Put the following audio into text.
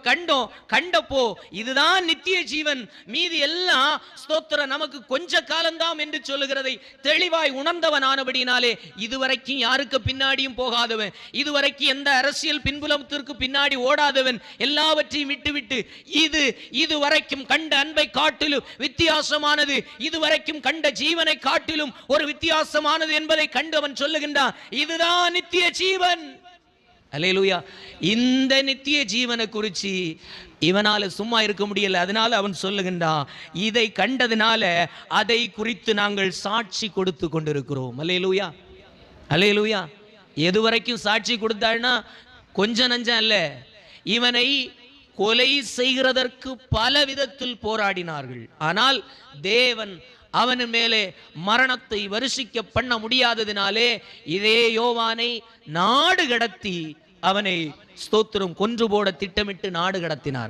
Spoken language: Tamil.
கண்டோம். கண்டப்போ இதுதான் நித்திய ஜீவன், மீதி எல்லாம் ஸ்தோத்திரம் நமக்கு கொஞ்ச காலம்தான் என்று சொல்லுகிறதை தெளிவாய் உணர்ந்தவன் ஆனபடினாலே இதுவரைக்கும் யாருக்கு பின்னாடியும் போகாதவன், இதுவரைக்கும் எந்த அரசியல் பின்புலத்திற்கு பின்னாடி ஓடாதவன், எல்லாவற்றையும் விட்டுவிட்டு இதுவரைக்கும் கண்ட அன்பை காட்டிலும் வித்தியாசமானது, இதுவரைக்கும் கண்ட ஜீவனை காட்டிலும் ஒரு வித்தியாசமானது என்பதை கண்டவன் சொல்லுகின்றான், இதுதான் நித்திய ஜீவன். அல்லேலூயா. இந்த நித்திய ஜீவனை குறித்து இவனால சும்மா இருக்க முடியல. அதனால அவன் சொல்லுகின்றான், இதை கண்டதுனால அதை குறித்து நாங்கள் சாட்சி கொடுத்து கொண்டிருக்கிறோம். அல்லேலூயா, அல்லேலூயா. எதுவரைக்கும் சாட்சி கொடுத்தாள்னா கொஞ்சம் நஞ்சம் அல்ல, இவனை கொலை செய்கிறதற்கு பல விதத்தில் போராடினார்கள். ஆனால் தேவன் அவன் மேலே மரணத்தை வருஷிக்க பண்ண முடியாததினாலே இதே யோவானை நாடு கடத்தி அவனை ஸ்தோத்திரம் கொன்று போட திட்டமிட்டு நாடு கடத்தினார்.